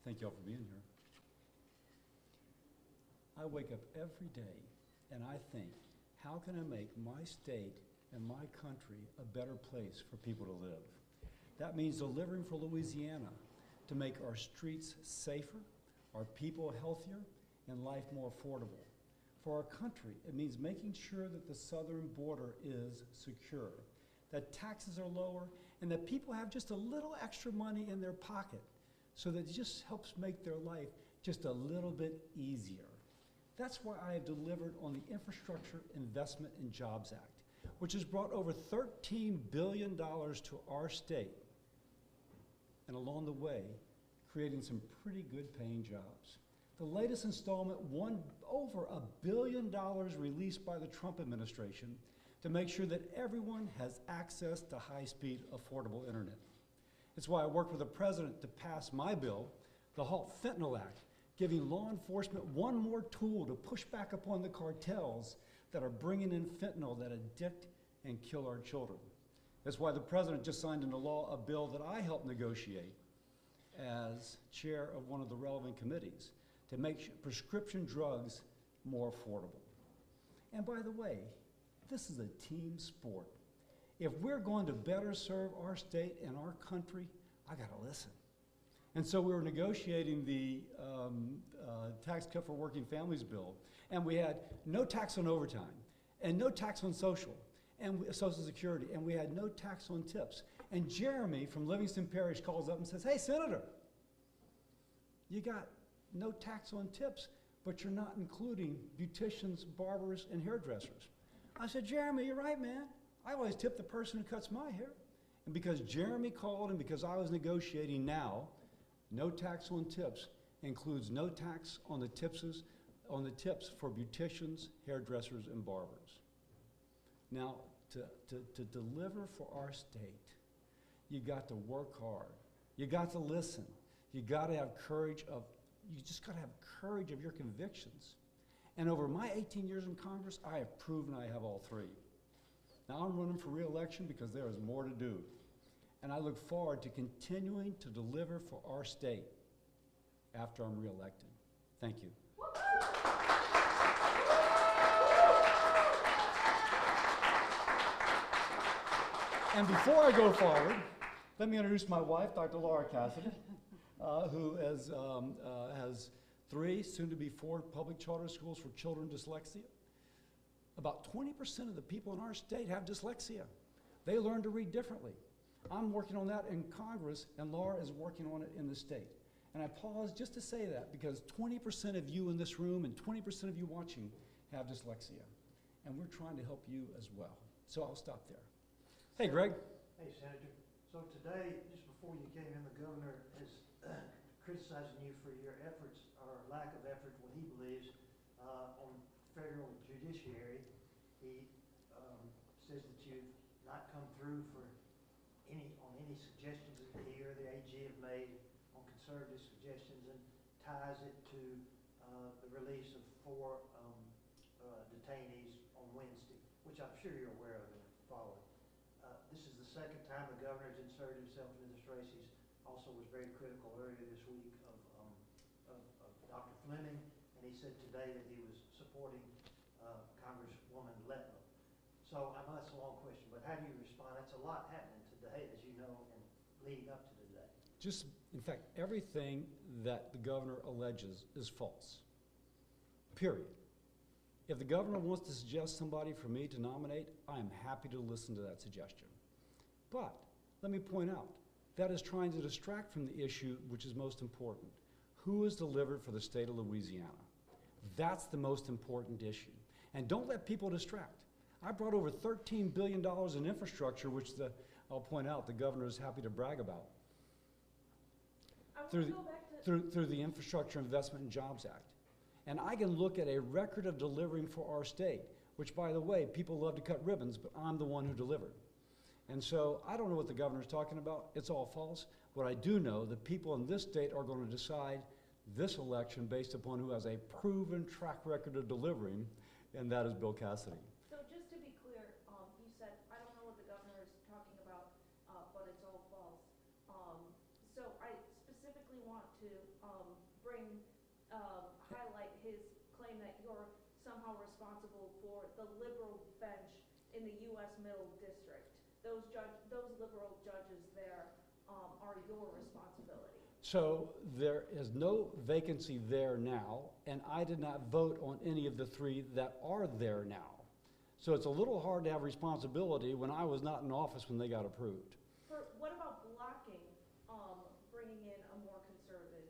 Thank you all for being here. I wake up every day and I think, how can I make my state and my country a better place for people to live? That means delivering for Louisiana to make our streets safer, our people healthier, and life more affordable. For our country, it means making sure that the southern border is secure, that taxes are lower, and that people have just a little extra money in their pocket so that it just helps make their life just a little bit easier. That's why I have delivered on the Infrastructure Investment and Jobs Act, which has brought over $13 billion to our state, and along the way, creating some pretty good paying jobs. The latest installment won over $1 billion released by the Trump administration to make sure that everyone has access to high-speed, affordable internet. It's why I worked with the president to pass my bill, the Halt Fentanyl Act, giving law enforcement one more tool to push back upon the cartels that are bringing in fentanyl that addict and kill our children. That's why the president just signed into law a bill that I helped negotiate as chair of one of the relevant committees to make prescription drugs more affordable. And by the way, this is a team sport. If we're going to better serve our state and our country, I gotta listen. And so we were negotiating the tax cut for working families bill, and we had no tax on overtime, and no tax on Social Security, and we had no tax on tips. And Jeremy from Livingston Parish calls up and says, "Hey, Senator, you got no tax on tips, but you're not including beauticians, barbers, and hairdressers." I said, "Jeremy, you're right, man. I always tip the person who cuts my hair." And because Jeremy called and because I was negotiating now, no tax on tips includes no tax on the tips for beauticians, hairdressers, and barbers. Now, to deliver for our state, you got to work hard. You got to listen. You got to have courage of, you just got to have courage of your convictions. And over my 18 years in Congress, I have proven I have all three. Now I'm running for re-election because there is more to do. And I look forward to continuing to deliver for our state after I'm re-elected. Thank you. And before I go forward, let me introduce my wife, Dr. Laura Cassidy, who has 3, soon to be 4 public charter schools for children with dyslexia. About 20% of the people in our state have dyslexia. They learn to read differently. I'm working on that in Congress, and Laura is working on it in the state. And I pause just to say that because 20% of you in this room and 20% of you watching have dyslexia. And we're trying to help you as well. So I'll stop there. Hey, Greg. Hey, Senator. So today, just before you came in, the governor is criticizing you for your efforts, or lack of effort, what he believes, on federal judiciary. He says that you've not come through on any suggestions that he or the AG have made on conservative suggestions, and ties it to the release of 4 detainees on Wednesday, which I'm sure you're aware of and following. This is the second time the governor has inserted himself into this race. He also was very critical earlier this week of Dr. Fleming, and he said today that he was supporting Congresswoman Letlow. So I know that's a long question, but how do you respond? That's a lot happening today, as you know, and leading up to today. Just, in fact, everything that the governor alleges is false, period. If the governor wants to suggest somebody for me to nominate, I am happy to listen to that suggestion. But let me point out, that is trying to distract from the issue which is most important. Who is delivered for the state of Louisiana? That's the most important issue. And don't let people distract. I brought over $13 billion in infrastructure, which I'll point out the governor is happy to brag about, through the Infrastructure Investment and Jobs Act. And I can look at a record of delivering for our state, which, by the way, people love to cut ribbons, but I'm the one who delivered. And so I don't know what the governor's talking about. It's all false. What I do know, the people in this state are going to decide this election based upon who has a proven track record of delivering, and that is Bill Cassidy. So just to be clear, you said, I don't know what the governor is talking about, but it's all false. So I specifically want to bring, highlight his claim that you're somehow responsible for the liberal bench in the U.S. Middle District. Those liberal judges there are your responsibility. So there is no vacancy there now, and I did not vote on any of the 3 that are there now. So it's a little hard to have responsibility when I was not in office when they got approved. What about blocking bringing in a more conservative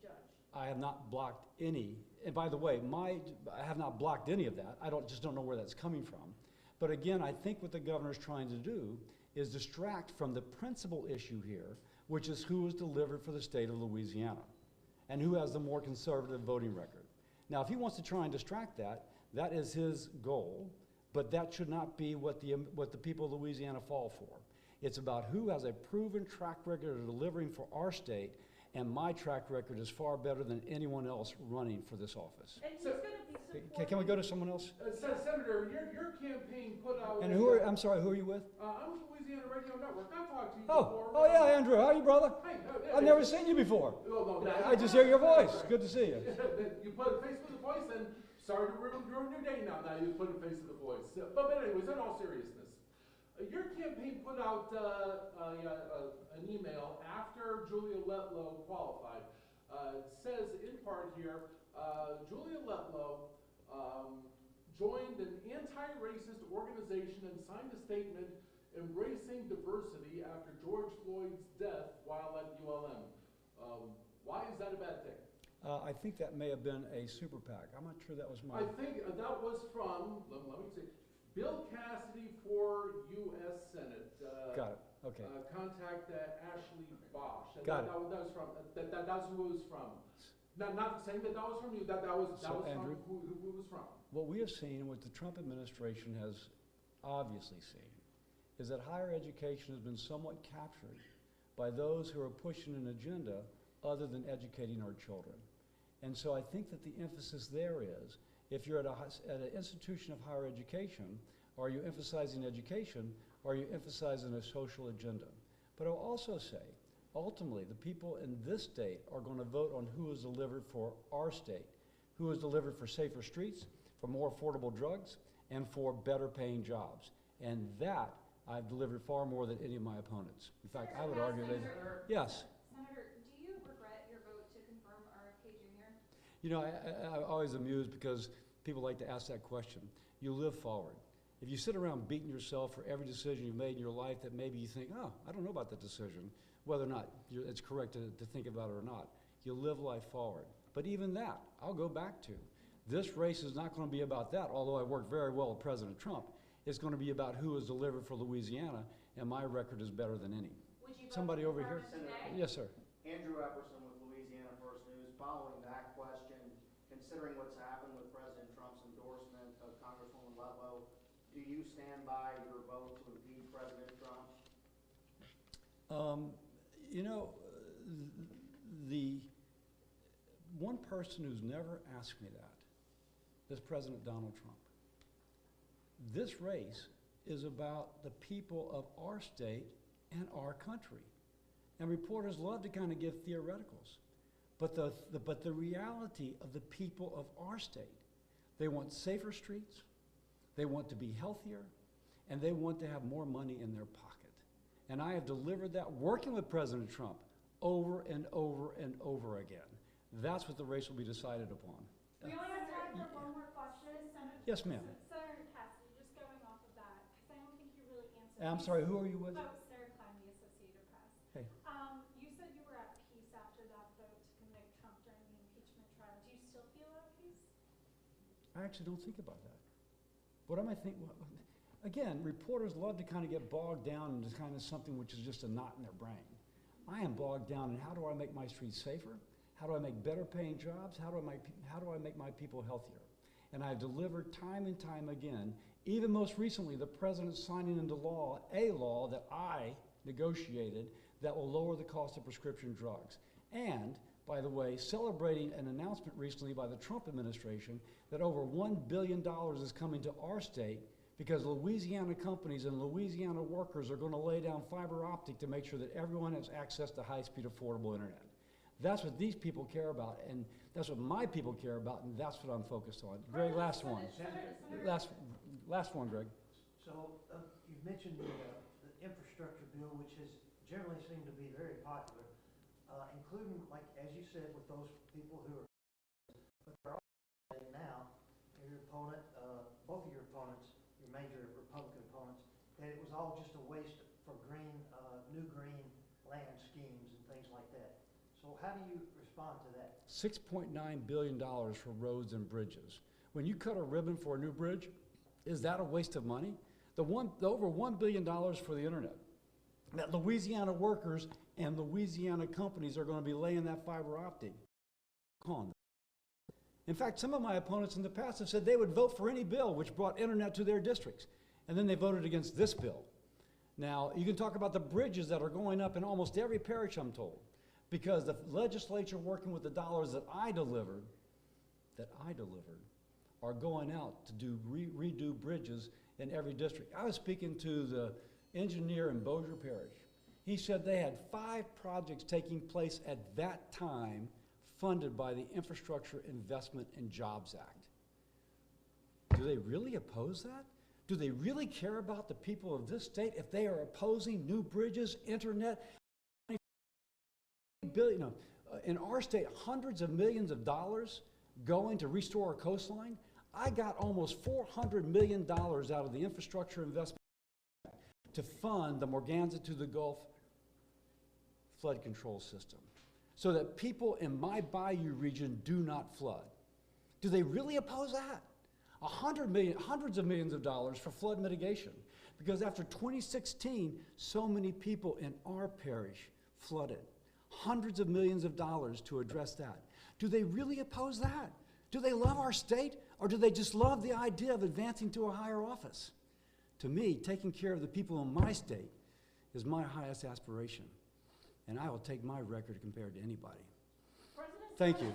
judge? I have not blocked any, and by the way, I have not blocked any of that. I just don't know where that's coming from. But again, I think what the governor's trying to do is distract from the principal issue here, which is who is delivered for the state of Louisiana and who has the more conservative voting record. Now, if he wants to try and distract that, that is his goal, but that should not be what the people of Louisiana fall for. It's about who has a proven track record of delivering for our state, and my track record is far better than anyone else running for this office. And he's going to be supporting. Can we go to someone else? Senator, your campaign put out. And I'm sorry, who are you with? I'm with Louisiana Radio Network. I've talked to you Oh, before. yeah, Andrew. How are you, brother? Hey, I've never seen you before. No, I just hear your voice. Good to see you. You put a face with a voice, and sorry to ruin your day now. Now you put a face with a voice. But anyways, in all seriousness, your campaign put out an email after Julia Letlow qualified. It says in part here, Julia Letlow joined an anti-racist organization and signed a statement embracing diversity after George Floyd's death while at ULM. Why is that a bad thing? I think that may have been a super PAC. I'm not sure that was I mine. think that was from, let me see, Bill Cassidy for U.S. Senate. Got it. Okay. Contact Ashley Bosch. Got it. That was from. That's who it was from. Not saying that was from you. That was Andrew, from who it was from. what we have seen and what the Trump administration has obviously seen is that higher education has been somewhat captured by those who are pushing an agenda other than educating our children. And so I think that the emphasis there is, if you're at an institution of higher education, are you emphasizing education, or are you emphasizing a social agenda? But I'll also say, ultimately, the people in this state are going to vote on who is delivered for our state, who is delivered for safer streets, for more affordable drugs, and for better paying jobs. And that I've delivered far more than any of my opponents. In fact, I would argue that, yes. Senator, do you regret your vote to confirm RFK Jr.? You know, I'm always amused because people like to ask that question. You live forward. If you sit around beating yourself for every decision you've made in your life that maybe you think, oh, I don't know about that decision, whether or not it's correct to think about it or not, you live life forward. But even that, I'll go back to. This race is not going to be about that, although I worked very well with President Trump. It's going to be about who is delivered for Louisiana, and my record is better than any. Would you Somebody over here? today? Yes, sir. Andrew Epperson with Louisiana First News. Following that question, considering what's happened with President Trump's endorsement of Congresswoman Letlow, do you stand by your vote to impeach President Trump? You know, the one person who's never asked me that is President Donald Trump. This race is about the people of our state and our country. And reporters love to kind of give theoreticals. But the reality of the people of our state, they want safer streets, they want to be healthier, and they want to have more money in their pocket. And I have delivered that working with President Trump over and over and over again. That's what the race will be decided upon. We only have time for one more question. Yes, ma'am. Senator Cassidy, just going off of that, because I don't think you really answered. I'm sorry, who are you with? Oh, Sarah Klein, the Associated Press. Hey. You said you were at peace after that vote to convict Trump during the impeachment trial. Do you still feel at peace? I actually don't think about that. What am I thinking? Again, reporters love to kind of get bogged down into kind of something which is just a knot in their brain. I am bogged down in how do I make my streets safer? How do I make better paying jobs? How do I make my people healthier? And I've delivered time and time again, even most recently, the president signing into law a law that I negotiated that will lower the cost of prescription drugs. And, by the way, celebrating an announcement recently by the Trump administration that over $1 billion is coming to our state because Louisiana companies and Louisiana workers are going to lay down fiber optic to make sure that everyone has access to high-speed, affordable internet. That's what these people care about, and that's what my people care about, and that's what I'm focused on. Greg, last one. Last one, Greg. So, you mentioned the infrastructure bill, which has generally seemed to be very popular, including, like, as you said, with those people who are, but they're also saying now, your opponent, both of your opponents, your major Republican opponents, that it was all just a waste for green, new green land schemes and things like that. So how do you respond to that? $6.9 billion for roads and bridges. When you cut a ribbon for a new bridge, is that a waste of money? The over $1 billion for the internet. That Louisiana workers and Louisiana companies are going to be laying that fiber optic on. In fact, some of my opponents in the past have said they would vote for any bill which brought internet to their districts, and then they voted against this bill. Now, you can talk about the bridges that are going up in almost every parish, I'm told, because the legislature working with the dollars that I delivered, are going out to do redo bridges in every district. I was speaking to the engineer in Bossier Parish. He said they had 5 projects taking place at that time funded by the Infrastructure Investment and Jobs Act. Do they really oppose that? Do they really care about the people of this state if they are opposing new bridges, internet? In our state, hundreds of millions of dollars going to restore our coastline. I got almost $400 million out of the Infrastructure Investment to fund the Morganza to the Gulf flood control system so that people in my bayou region do not flood. Do they really oppose that? Hundreds of millions of dollars for flood mitigation, because after 2016, so many people in our parish flooded. Hundreds of millions of dollars to address that. Do they really oppose that? Do they love our state, or do they just love the idea of advancing to a higher office? To me, taking care of the people in my state is my highest aspiration, and I will take my record compared to anybody. Thank you.